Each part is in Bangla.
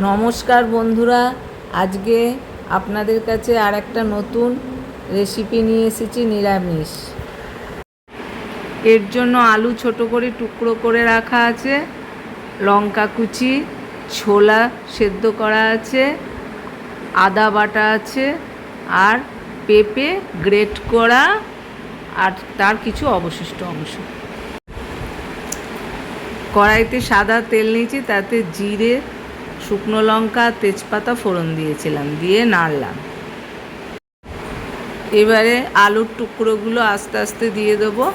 নমস্কার বন্ধুরা, আজকে আপনাদের কাছে আর একটা নতুন রেসিপি নিয়ে এসেছি নিরামিষ। এর জন্য আলু ছোট করে টুকরো করে রাখা আছে, লঙ্কা কুচি, ছোলা সেদ্ধ করা আছে, আদা বাটা আছে, আর পেঁপে গ্রেট করা, আর তার কিছু অবশিষ্ট অংশ। কড়াইতে সাদা তেল নিয়েছি, তাতে জিরে, শুকনো লঙ্কা, তেজপাতা ফোড়ন দিয়েছিলাম, দিয়ে নাড়লাম। এবারে আলুর টুকরোগুলো আস্তে আস্তে দিয়ে দেবো,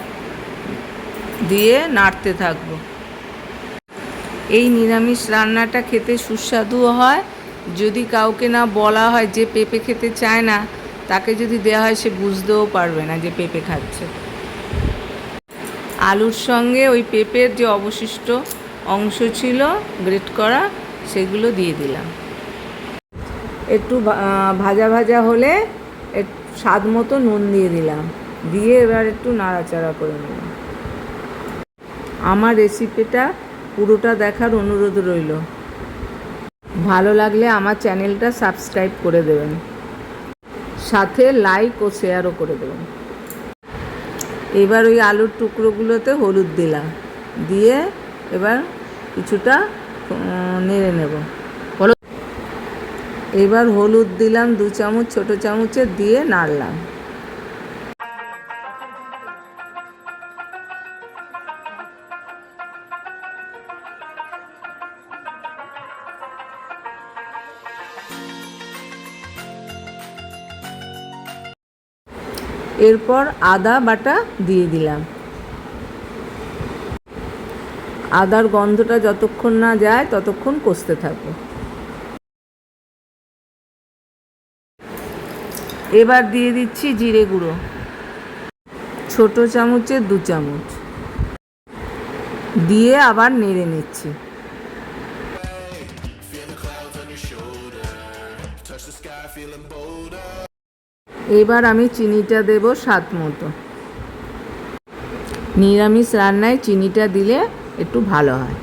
দিয়ে নাড়তে থাকবো। এই নিরামিষ রান্নাটা খেতে সুস্বাদু হয়। যদি কাউকে না বলা হয়, যে পেঁপে খেতে চায় না, তাকে যদি দেওয়া হয়, সে বুঝতেও পারবে না যে পেঁপে খাচ্ছে। আলুর সঙ্গে ওই পেঁপের যে অবশিষ্ট অংশ ছিল গ্রেট করা, সেগুলো দিয়ে দিলাম। একটু ভাজা ভাজা হলে স্বাদ মতো নুন দিয়ে দিলাম, দিয়ে এবার একটু নাড়াচাড়া করে নিলাম। আমার রেসিপিটা পুরোটা দেখার অনুরোধ রইল। ভালো লাগলে আমার চ্যানেলটা সাবস্ক্রাইব করে দেবেন, সাথে লাইক ও শেয়ারও করে দেবেন। এবার ওই আলুর টুকরোগুলোতে হলুদ দিলাম, দিয়ে এবার কিছুটা নেড়ে নেব। এবার হলুদ দিলাম 2 চামচ, ছোটো চামচে, দিয়ে নাড়লাম। এরপর আদা বাটা দিয়ে দিলাম। আদার গন্ধটা যতক্ষণ না যায় ততক্ষণ কষতে থাকবো। এবার দিয়ে দিচ্ছি জিরে গুঁড়ো, ছোটো চামচে 2 চামচ, দিয়ে আবার নেড়ে নিচ্ছি। এবার আমি চিনিটা দেব স্বাদ মতো। নিরামিষ রান্নায় চিনিটা দিলে একটু ভালো হয়।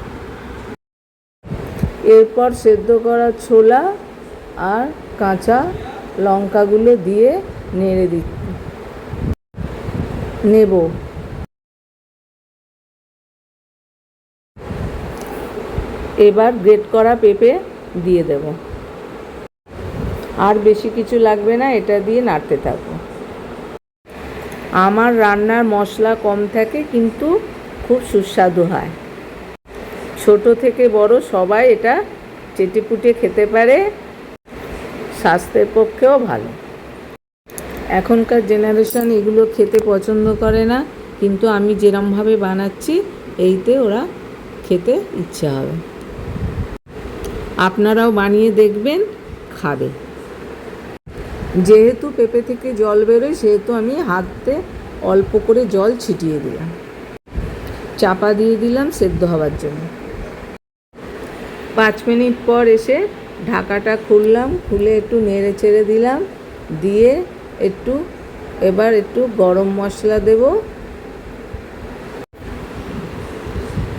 এরপর সেদ্ধ করা ছোলা আর কাঁচা লঙ্কাগুলো দিয়ে নেড়ে নেব। এবার গ্রেট করা পেঁপে দিয়ে দেব। আর বেশি কিছু লাগবে না, এটা দিয়ে নাড়তে থাকবো। আমার রান্নার মশলা কম থাকে, কিন্তু খুব সুস্বাদু হয়। ছোট থেকে বড় সবাই এটা চেটেপুটে খেতে পারে, স্বাস্থ্যের পক্ষেও ভালো। এখনকার জেনারেশন এগুলো খেতে পছন্দ করে না, কিন্তু আমি যেরমভাবে বানাচ্ছি, এইতে ওরা খেতে ইচ্ছা হবে। আপনারাও বানিয়ে দেখবেন, খাবে। যেহেতু পেঁপে থেকে জল বেরোয়, সেহেতু আমি হাতে অল্প করে জল ছিটিয়ে দিলাম। চাপা দিয়ে দিলাম সেদ্ধ হওয়ার জন্য। 5 মিনিট পর এসে ঢাকাটা খুললাম, খুলে একটু নেড়ে চেড়ে দিলাম, দিয়ে এবার একটু গরম মশলা দেব,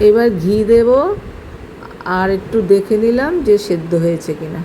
এবার ঘি দেব, আর একটু দেখে নিলাম যে সেদ্ধ হয়েছে কিনা।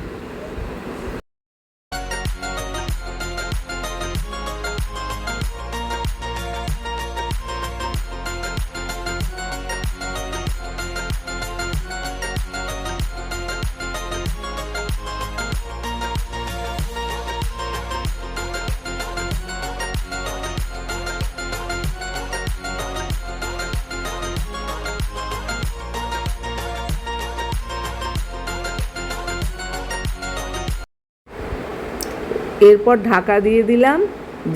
এরপর ঢাকা দিয়ে দিলাম,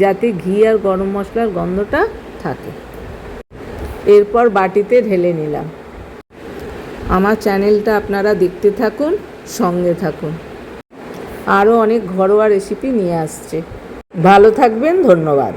যাতে ঘি আর গরম মশলার গন্ধটা থাকে। এরপর বাটিতে ঢেলে নিলাম। আমার চ্যানেলটা আপনারা দেখতে থাকুন, সঙ্গে থাকুন। আরও অনেক ঘরোয়া রেসিপি নিয়ে আসছে। ভালো থাকবেন, ধন্যবাদ।